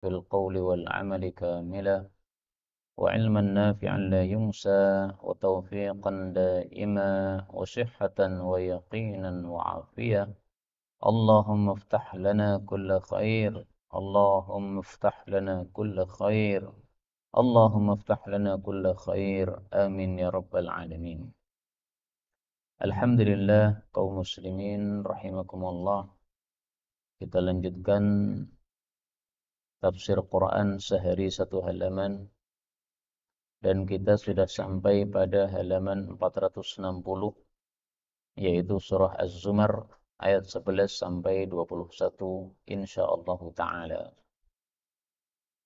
في القول والعمل كاملا، وعلما نافعا لا ينسى، وتوفيقا دائما، وصحة ويقينا وعافية. اللهم افتح لنا كل خير، اللهم افتح لنا كل خير، اللهم افتح لنا كل خير. آمين يا رب العالمين. Alhamdulillah kaum muslimin rahimakumullah. Kita lanjutkan tafsir Quran sehari satu halaman, dan kita sudah sampai pada halaman 460, yaitu surah Az-Zumar ayat 11 sampai 21 insyaallah taala.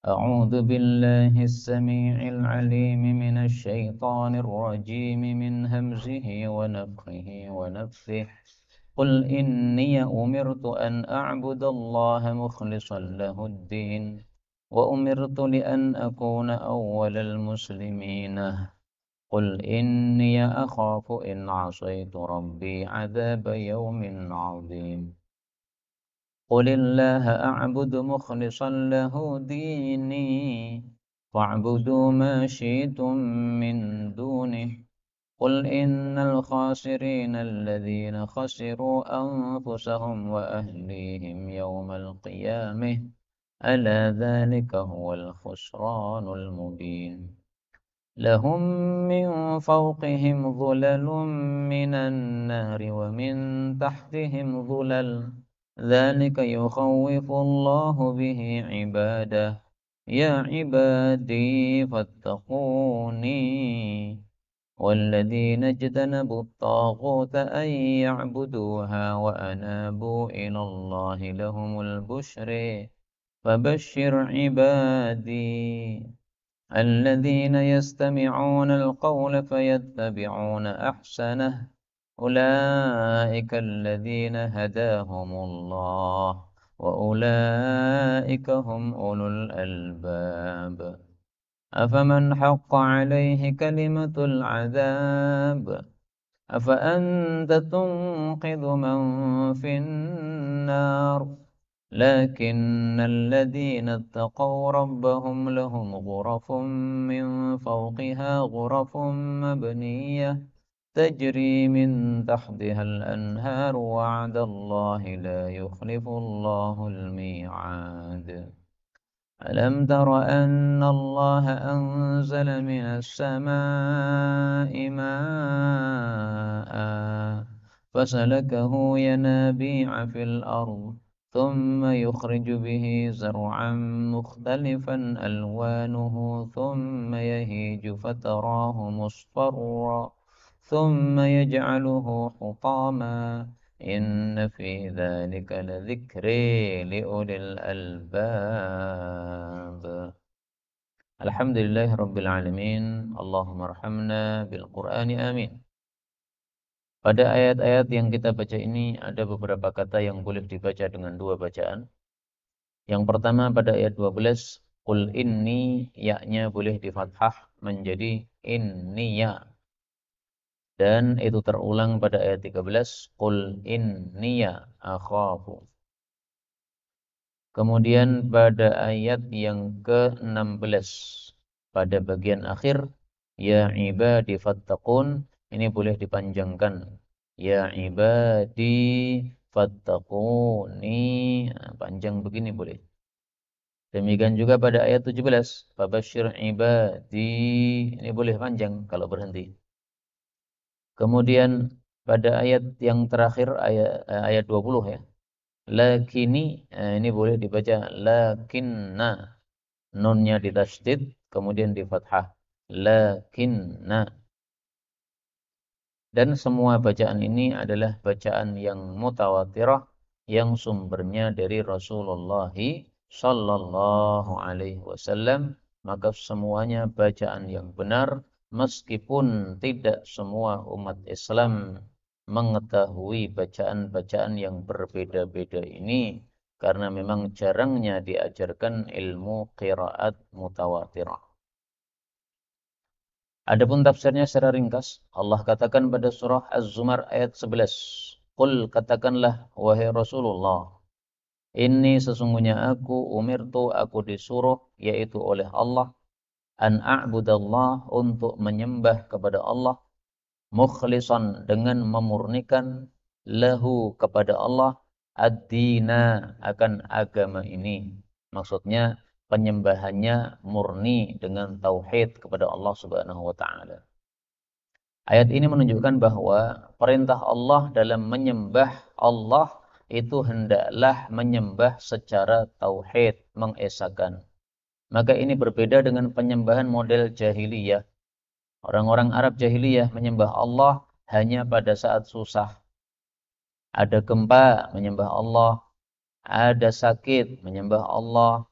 A'udzu billahi as-sami'il 'alim minasy syaithanir rajim min hamzihi wa nafthihi wa nafthihi. قل إني أمرت أن أعبد الله مخلصا له الدين وأمرت لأن أكون أول المسلمين قل إني أخاف إن عصيت ربي عذاب يوم عظيم قل الله أعبد مخلصا له ديني فاعبدوا ما شئتم من دونه قل إن الخاسرين الذين خسروا أنفسهم وأهليهم يوم القيامة ألا ذلك هو الخسران المبين لهم من فوقهم ظلل من النار ومن تحتهم ظلل ذلك يخوف الله به عباده يا عبادي فاتقوني والذين اجتنبوا الطاغوت أن يعبدوها وأنابوا إلى الله لهم البشر فبشر عبادي الذين يستمعون القول فيتبعون أحسنه أولئك الذين هداهم الله وأولئك هم أولو الألباب أفمن حق عليه كلمة العذاب أفأنت تنقذ من في النار لكن الذين اتقوا ربهم لهم غرف من فوقها غرف مبنية تجري من تحتها الأنهار وعد الله لا يخلف الله الميعاد ألم تر أن الله أنزل من السماء ماء فسلكه ينابيع في الأرض ثم يخرج به زرعا مختلفا ألوانه ثم يهيج فتراه مصفرا ثم يجعله حطاما إن في ذلك لذكر لأولي الألباب. Alhamdulillah Rabbil Alamin. Allahumma arhamna bil Qur'ani amin. Pada ayat-ayat yang kita baca ini ada beberapa kata yang boleh dibaca dengan dua bacaan. Yang pertama pada ayat 12, Qul inni, ya-nya boleh difathah menjadi inniya. Dan itu terulang pada ayat 13, Qul inniya akhafu. Kemudian pada ayat yang ke-16, pada bagian akhir, ya ibadi fattaqun, ini boleh dipanjangkan. Ya ibadi fattaquni, nah, panjang begini boleh. Demikian juga pada ayat 17, Fabasyir ibadi, ini boleh panjang kalau berhenti. Kemudian pada ayat yang terakhir, ayat 20 ya. Lakini, ini boleh dibaca lakinna, nunnya ditasydid kemudian di fathah, lakinna. Dan semua bacaan ini adalah bacaan yang mutawatirah, yang sumbernya dari Rasulullah sallallahu alaihi wasallam. Maka semuanya bacaan yang benar, meskipun tidak semua umat Islam mengetahui bacaan-bacaan yang berbeda-beda ini, karena memang jarangnya diajarkan ilmu qiraat mutawatirah. Adapun tafsirnya secara ringkas, Allah katakan pada surah Az-Zumar ayat 11, Qul, katakanlah wahai Rasulullah, Ini sesungguhnya aku disuruh yaitu oleh Allah an a'budallah untuk menyembah kepada Allah mukhlishan dengan memurnikan lahu kepada Allah ad-dina akan agama ini. Maksudnya penyembahannya murni dengan tauhid kepada Allah Subhanahu wa taala. Ayat ini menunjukkan bahwa perintah Allah dalam menyembah Allah itu hendaklah menyembah secara tauhid, mengesakan. Maka ini berbeda dengan penyembahan model jahiliyah. Orang-orang Arab jahiliyah menyembah Allah hanya pada saat susah. Ada gempa, menyembah Allah. Ada sakit, menyembah Allah.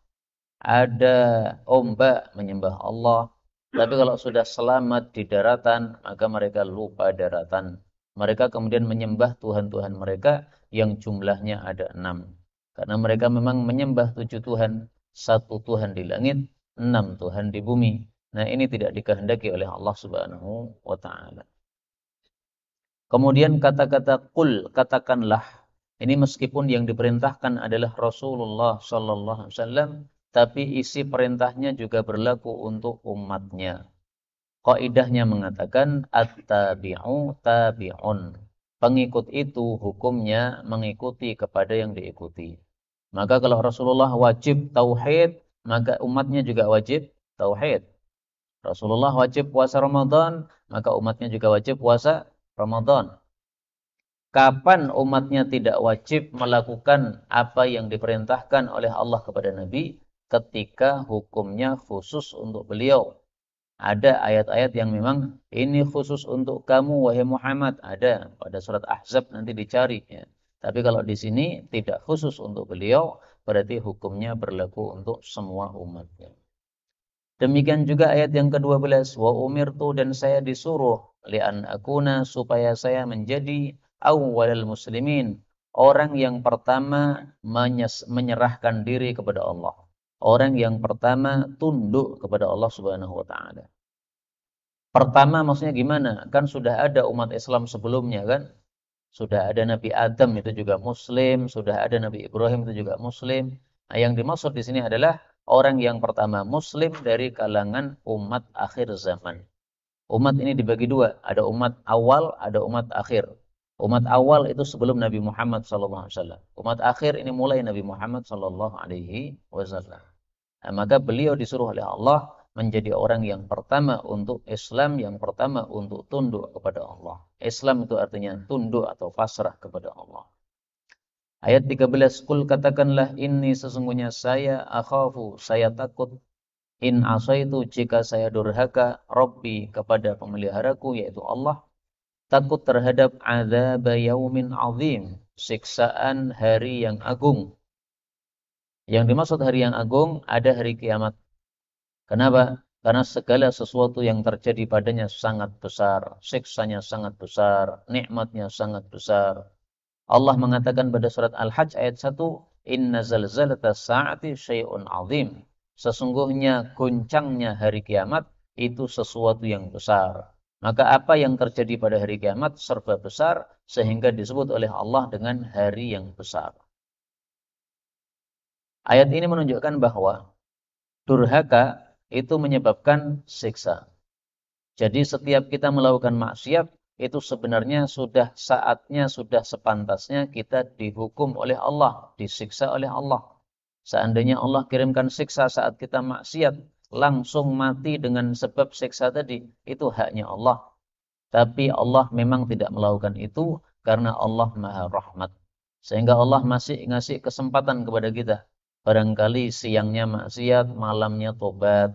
Ada ombak, menyembah Allah. Tapi kalau sudah selamat di daratan, maka mereka lupa daratan. Mereka kemudian menyembah Tuhan-Tuhan mereka yang jumlahnya ada 6. Karena mereka memang menyembah 7 Tuhan. 1 Tuhan di langit, 6 Tuhan di bumi. Nah, ini tidak dikehendaki oleh Allah Subhanahu wa ta'ala. Kemudian kata-kata qul, katakanlah. Ini meskipun yang diperintahkan adalah Rasulullah sallallahu alaihi wasallam, tapi isi perintahnya juga berlaku untuk umatnya. Qaidahnya mengatakan at-tabi'u tabi'un. Pengikut itu hukumnya mengikuti kepada yang diikuti. Maka kalau Rasulullah wajib tauhid, maka umatnya juga wajib tauhid. Rasulullah wajib puasa Ramadan, maka umatnya juga wajib puasa Ramadan. Kapan umatnya tidak wajib melakukan apa yang diperintahkan oleh Allah kepada Nabi? Ketika hukumnya khusus untuk beliau. Ada ayat-ayat yang memang ini khusus untuk kamu wahai Muhammad. Ada pada surat Ahzab, nanti dicari ya. Tapi kalau di sini tidak khusus untuk beliau, berarti hukumnya berlaku untuk semua umatnya. Demikian juga ayat yang ke-12, wa umirtu, dan saya disuruh li'an akuna, supaya saya menjadi awwalal muslimin, orang yang pertama menyerahkan diri kepada Allah. Orang yang pertama tunduk kepada Allah Subhanahu wa taala. Pertama maksudnya gimana? Kan sudah ada umat Islam sebelumnya kan? Sudah ada Nabi Adam itu juga muslim, sudah ada Nabi Ibrahim itu juga muslim. Nah, yang dimaksud di sini adalah orang yang pertama muslim dari kalangan umat akhir zaman. Umat ini dibagi dua, ada umat awal, ada umat akhir. Umat awal itu sebelum Nabi Muhammad SAW. Umat akhir ini mulai Nabi Muhammad SAW. Nah, maka beliau disuruh oleh Allah menjadi orang yang pertama untuk Islam, yang pertama untuk tunduk kepada Allah. Islam itu artinya tunduk atau pasrah kepada Allah. Ayat 13, Qul, katakanlah, inni sesungguhnya saya akhafu, saya takut, in asaitu, jika saya durhaka, Rabbi, kepada pemeliharaku yaitu Allah, takut terhadap azab yaumin azim, siksaan hari yang agung. Yang dimaksud hari yang agung ada hari kiamat. Kenapa? Karena segala sesuatu yang terjadi padanya sangat besar, siksanya sangat besar, nikmatnya sangat besar. Allah mengatakan pada surat Al-Hajj ayat 1, Inna zalzalata sa'ati syai'un azim. Sesungguhnya goncangnya hari kiamat itu sesuatu yang besar. Maka apa yang terjadi pada hari kiamat serba besar sehingga disebut oleh Allah dengan hari yang besar. Ayat ini menunjukkan bahwa durhaka itu menyebabkan siksa. Jadi setiap kita melakukan maksiat, itu sebenarnya sudah saatnya, sudah sepantasnya kita dihukum oleh Allah, disiksa oleh Allah. Seandainya Allah kirimkan siksa saat kita maksiat, langsung mati dengan sebab siksa tadi, itu haknya Allah. Tapi Allah memang tidak melakukan itu karena Allah Maha Rahmat. Sehingga Allah masih ngasih kesempatan kepada kita. Barangkali siangnya maksiat, malamnya tobat.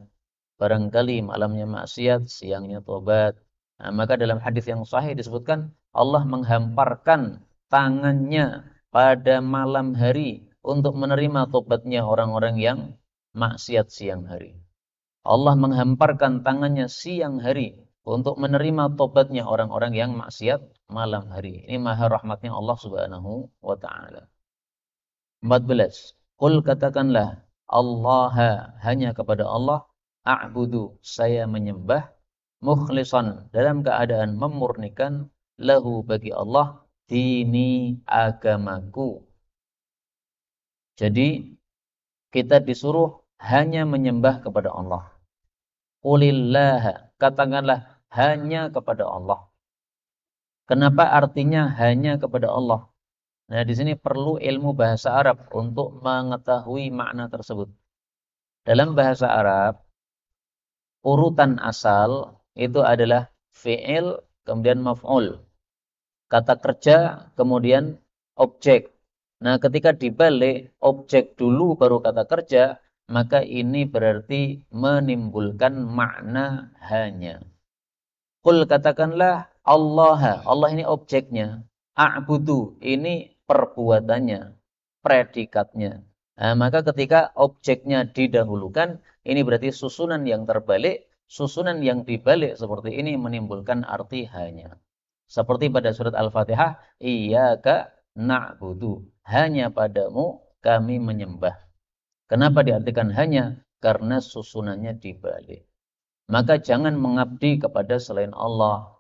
Barangkali malamnya maksiat, siangnya tobat. Nah, maka dalam hadis yang sahih disebutkan Allah menghamparkan tangannya pada malam hari untuk menerima tobatnya orang-orang yang maksiat siang hari. Allah menghamparkan tangannya siang hari untuk menerima tobatnya orang-orang yang maksiat malam hari. Ini maha rahmatnya Allah Subhanahu wa taala. 14. Qul, katakanlah, Allah, hanya kepada Allah, a'budu, saya menyembah, mukhlishan, dalam keadaan memurnikan, lahu, bagi Allah, dini, agamaku. Jadi kita disuruh hanya menyembah kepada Allah. Qulillah, katakanlah hanya kepada Allah. Kenapa artinya hanya kepada Allah? Nah, di sini perlu ilmu bahasa Arab untuk mengetahui makna tersebut. Dalam bahasa Arab, urutan asal itu adalah fi'il, kemudian maf'ul. Kata kerja, kemudian objek. Nah, ketika dibalik objek dulu baru kata kerja, maka ini berarti menimbulkan makna hanya. Qul katakanlah Allah, Allah ini objeknya. A'budu, ini perbuatannya, predikatnya. Nah, maka ketika objeknya didahulukan, ini berarti susunan yang terbalik, susunan yang dibalik seperti ini menimbulkan arti hanya. Seperti pada surat Al-Fatihah, iyyaka na'budu, hanya padamu kami menyembah. Kenapa diartikan hanya? Karena susunannya dibalik. Maka jangan mengabdi kepada selain Allah.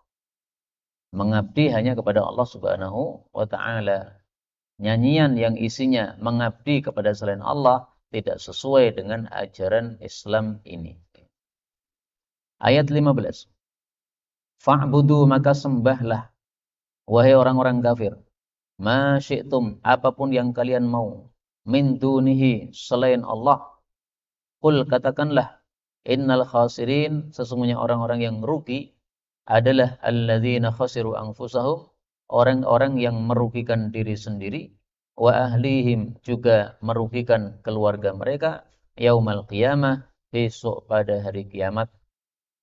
Mengabdi hanya kepada Allah Subhanahu wa ta'ala. Nyanyian yang isinya mengabdi kepada selain Allah tidak sesuai dengan ajaran Islam ini. Ayat 15. Fa'budu, maka sembahlah, wahai orang-orang kafir. Ma syi'tum, apapun yang kalian mau. Min dunihi, selain Allah. Qul, katakanlah. Innal khasirin, sesungguhnya orang-orang yang rugi adalah alladzina khasiru anfusahum, orang-orang yang merugikan diri sendiri, wa ahlihim, juga merugikan keluarga mereka, yaumal qiyamah, besok pada hari kiamat.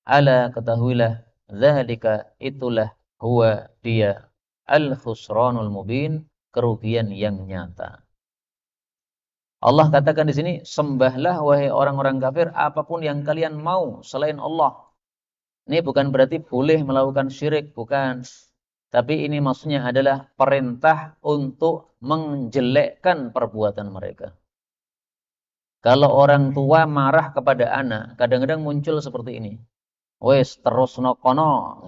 Ala, ketahuilah, dzalika, itulah, huwa, dia, al-khusranul mubin, kerugian yang nyata. Allah katakan di sini, sembahlah wahai orang-orang kafir apapun yang kalian mau selain Allah. Ini bukan berarti boleh melakukan syirik, bukan. Tapi ini maksudnya adalah perintah untuk menjelekkan perbuatan mereka. Kalau orang tua marah kepada anak, kadang-kadang muncul seperti ini. Wes terus nokono.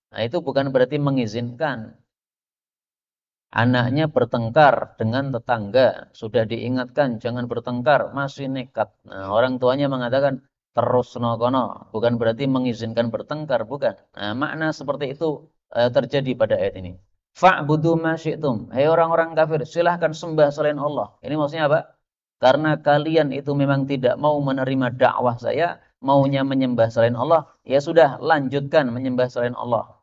Nah, itu bukan berarti mengizinkan. Anaknya bertengkar dengan tetangga, sudah diingatkan jangan bertengkar, masih nekat. Nah, orang tuanya mengatakan terus nokono, bukan berarti mengizinkan bertengkar, bukan. Nah, makna seperti itu terjadi pada ayat ini. Fa'budu ma syi'tum, hai orang-orang kafir, silahkan sembah selain Allah. Ini maksudnya apa? Karena kalian itu memang tidak mau menerima dakwah saya, maunya menyembah selain Allah, ya sudah, lanjutkan menyembah selain Allah.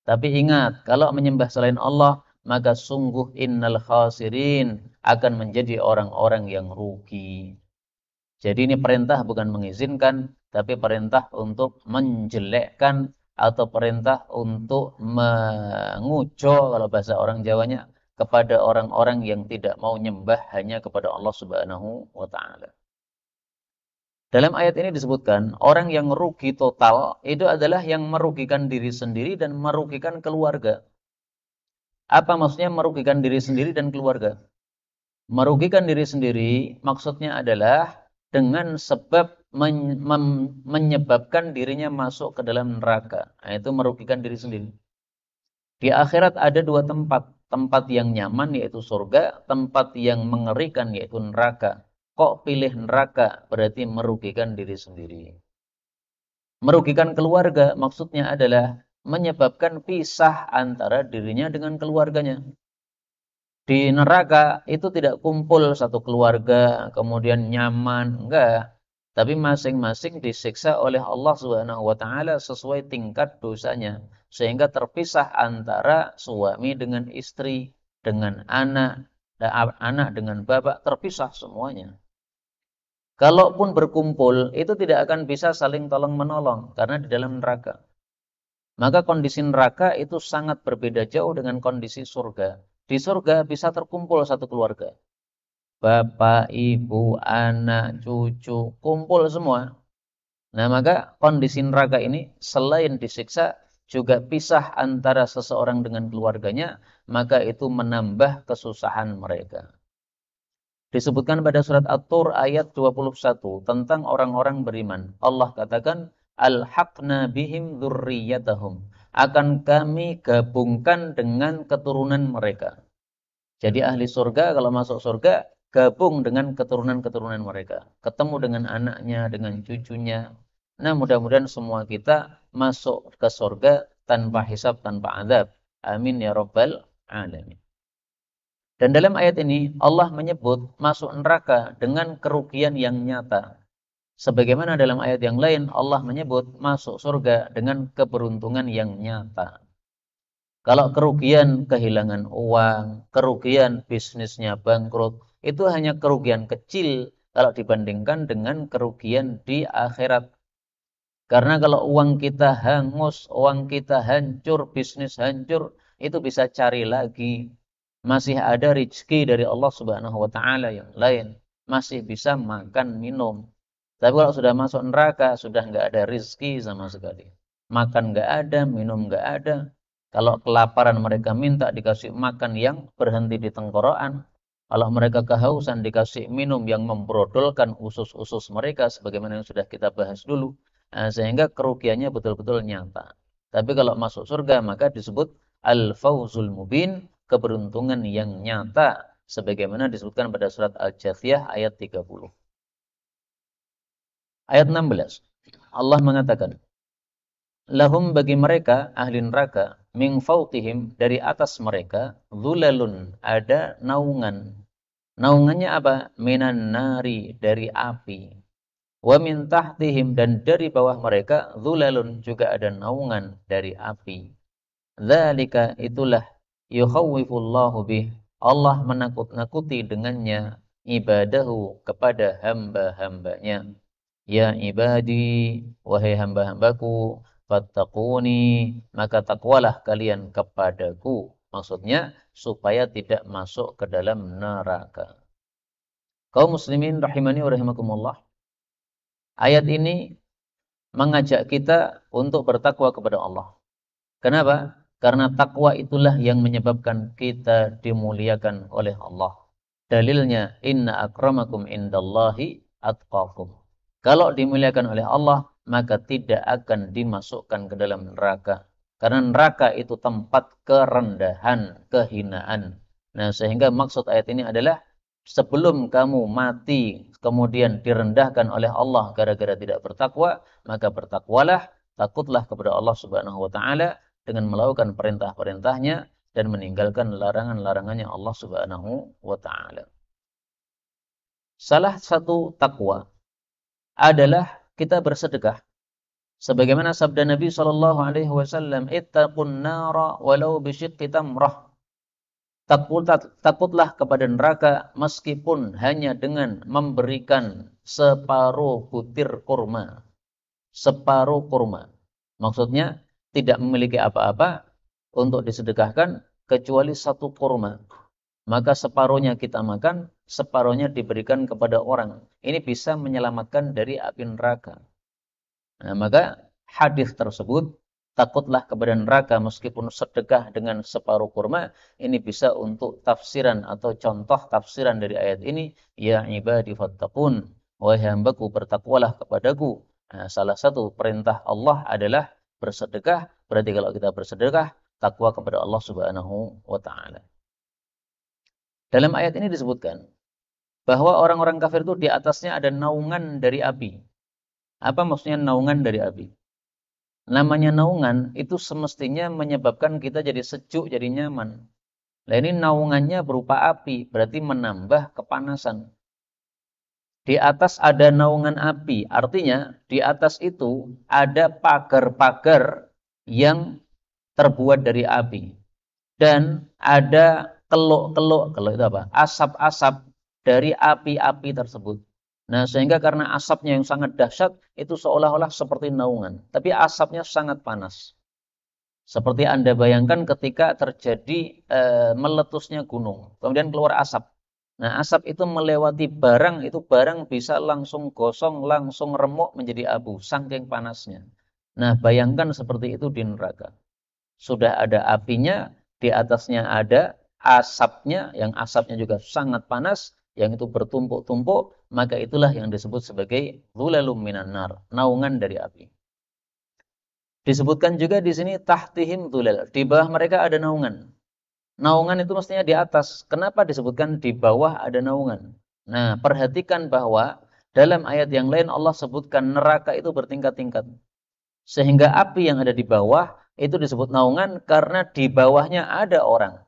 Tapi ingat, kalau menyembah selain Allah, maka sungguh innal khasirin, akan menjadi orang-orang yang rugi. Jadi ini perintah bukan mengizinkan, tapi perintah untuk menjelekkan atau perintah untuk menguco, kalau bahasa orang Jawanya, kepada orang-orang yang tidak mau nyembah hanya kepada Allah Subhanahu wa ta'ala. Dalam ayat ini disebutkan, orang yang rugi total itu adalah yang merugikan diri sendiri dan merugikan keluarga. Apa maksudnya merugikan diri sendiri dan keluarga? Merugikan diri sendiri maksudnya adalah dengan sebab menyebabkan dirinya masuk ke dalam neraka. Nah, itu merugikan diri sendiri. Di akhirat ada dua tempat. Tempat yang nyaman yaitu surga, tempat yang mengerikan yaitu neraka. Kok pilih neraka? Berarti merugikan diri sendiri. Merugikan keluarga maksudnya adalah menyebabkan pisah antara dirinya dengan keluarganya. Di neraka itu tidak kumpul satu keluarga, kemudian nyaman, enggak. Tapi masing-masing disiksa oleh Allah Subhanahu wa taala sesuai tingkat dosanya, sehingga terpisah antara suami dengan istri, dengan anak, dan anak dengan bapak, terpisah semuanya. Kalaupun berkumpul, itu tidak akan bisa saling tolong-menolong karena di dalam neraka. Maka kondisi neraka itu sangat berbeda jauh dengan kondisi surga. Di surga bisa terkumpul satu keluarga. Bapak, ibu, anak, cucu, kumpul semua. Nah, maka kondisi neraka ini selain disiksa, juga pisah antara seseorang dengan keluarganya, maka itu menambah kesusahan mereka. Disebutkan pada surat At-Tur ayat 21 tentang orang-orang beriman. Allah katakan, Alhaqna bihim dzurriyyatahum. Akan kami gabungkan dengan keturunan mereka. Jadi ahli surga kalau masuk surga, gabung dengan keturunan-keturunan mereka, ketemu dengan anaknya, dengan cucunya. Nah, mudah-mudahan semua kita masuk ke surga tanpa hisab, tanpa azab. Amin ya rabbal alamin. Dan dalam ayat ini Allah menyebut masuk neraka dengan kerugian yang nyata. Sebagaimana dalam ayat yang lain Allah menyebut masuk surga dengan keberuntungan yang nyata. Kalau kerugian kehilangan uang, kerugian bisnisnya bangkrut, itu hanya kerugian kecil kalau dibandingkan dengan kerugian di akhirat. Karena kalau uang kita hangus, uang kita hancur, bisnis hancur, itu bisa cari lagi. Masih ada rezeki dari Allah Subhanahu wa taala yang lain, masih bisa makan minum. Tapi kalau sudah masuk neraka, sudah nggak ada rezeki sama sekali. Makan nggak ada, minum nggak ada. Kalau kelaparan mereka minta dikasih makan yang berhenti di tenggorokan. Kalau mereka kehausan dikasih minum yang membrodolkan usus-usus mereka sebagaimana yang sudah kita bahas dulu. Sehingga kerugiannya betul-betul nyata. Tapi kalau masuk surga maka disebut al-fawzul mubin, keberuntungan yang nyata sebagaimana disebutkan pada surat Al-Jathiyah ayat 30. Ayat 16. Allah mengatakan, lahum bagi mereka ahli neraka min fawqihim dari atas mereka dhulalun ada naungan. Naungannya apa? Minan nari dari api. Wa min tahtihim dan dari bawah mereka dhulalun juga ada naungan dari api. Dzalika itulah yukhawwifullahu bih. Allah menakut-nakuti dengannya ibadahu kepada hamba-hambanya. Ya ibadi, wahai hamba-hambaku, fattaquni, maka takwalah kalian kepadaku. Maksudnya supaya tidak masuk ke dalam neraka. Kaum muslimin rahimani wa rahimakumullah. Ayat ini mengajak kita untuk bertakwa kepada Allah. Kenapa? Karena takwa itulah yang menyebabkan kita dimuliakan oleh Allah. Dalilnya, inna akramakum indallahi atqakum. Kalau dimuliakan oleh Allah, maka tidak akan dimasukkan ke dalam neraka. Karena neraka itu tempat kerendahan, kehinaan. Nah, sehingga maksud ayat ini adalah sebelum kamu mati, kemudian direndahkan oleh Allah gara-gara tidak bertakwa, maka bertakwalah, takutlah kepada Allah Subhanahu wa taala dengan melakukan perintah-perintahnya dan meninggalkan larangan-larangannya Allah Subhanahu wa taala. Salah satu takwa adalah kita bersedekah. Sebagaimana sabda Nabi sallallahu alaihi wasallam, "Ittaqun nara walau bisyiqqi tamrah." Takutlah kepada neraka meskipun hanya dengan memberikan separuh butir kurma. Separuh kurma. Maksudnya tidak memiliki apa-apa untuk disedekahkan kecuali satu kurma. Maka separuhnya kita makan, separuhnya diberikan kepada orang. Ini bisa menyelamatkan dari api neraka. Nah, maka hadis tersebut, takutlah kepada neraka meskipun sedekah dengan separuh kurma, ini bisa untuk tafsiran atau contoh tafsiran dari ayat ini, ya ibadi fattaqun, wahai hambaku bertakwalah kepadaku. Nah, salah satu perintah Allah adalah bersedekah. Berarti kalau kita bersedekah, takwa kepada Allah Subhanahu wa taala. Dalam ayat ini disebutkan bahwa orang-orang kafir itu di atasnya ada naungan dari api. Apa maksudnya naungan dari api? Namanya naungan itu semestinya menyebabkan kita jadi sejuk, jadi nyaman. Nah, ini naungannya berupa api, berarti menambah kepanasan. Di atas ada naungan api, artinya di atas itu ada pagar-pagar yang terbuat dari api. Dan ada keluk-keluk, kalau itu apa? Asap-asap dari api-api tersebut. Nah, sehingga karena asapnya yang sangat dahsyat, itu seolah-olah seperti naungan. Tapi asapnya sangat panas. Seperti Anda bayangkan ketika terjadi meletusnya gunung. Kemudian keluar asap. Nah, asap itu melewati barang, itu barang bisa langsung gosong, langsung remuk menjadi abu. Saking panasnya. Nah, bayangkan seperti itu di neraka. Sudah ada apinya, di atasnya ada asapnya, yang asapnya juga sangat panas, yang itu bertumpuk-tumpuk, maka itulah yang disebut sebagai dhulalum minan nar, naungan dari api. Disebutkan juga di sini tahtihim dhulal, di bawah mereka ada naungan. Naungan itu mestinya di atas. Kenapa disebutkan di bawah ada naungan? Nah, perhatikan bahwa dalam ayat yang lain Allah sebutkan neraka itu bertingkat-tingkat. Sehingga api yang ada di bawah itu disebut naungan karena di bawahnya ada orang.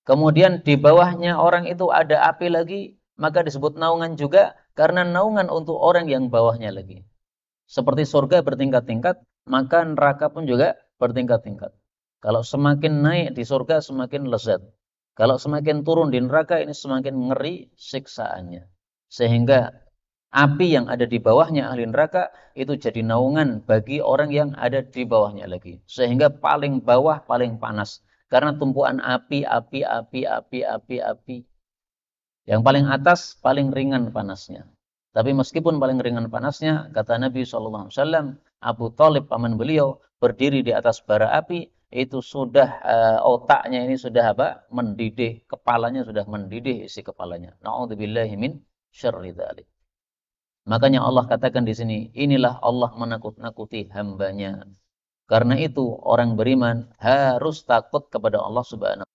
Kemudian di bawahnya orang itu ada api lagi, maka disebut naungan juga karena naungan untuk orang yang bawahnya lagi. Seperti surga bertingkat-tingkat, maka neraka pun juga bertingkat-tingkat. Kalau semakin naik di surga semakin lezat. Kalau semakin turun di neraka ini semakin ngeri siksaannya. Sehingga api yang ada di bawahnya ahli neraka itu jadi naungan bagi orang yang ada di bawahnya lagi. Sehingga paling bawah paling panas. Karena tumpuan api, api, api, api, api, api. Yang paling atas paling ringan panasnya. Tapi meskipun paling ringan panasnya, kata Nabi SAW, Abu Thalib paman beliau berdiri di atas bara api, itu sudah otaknya ini sudah apa? Mendidih, kepalanya sudah mendidih isi kepalanya. Na'udzubillahi min syarri dzalik. Makanya Allah katakan di sini, inilah Allah menakut-nakuti hambanya. Karena itu orang beriman harus takut kepada Allah Subhanahu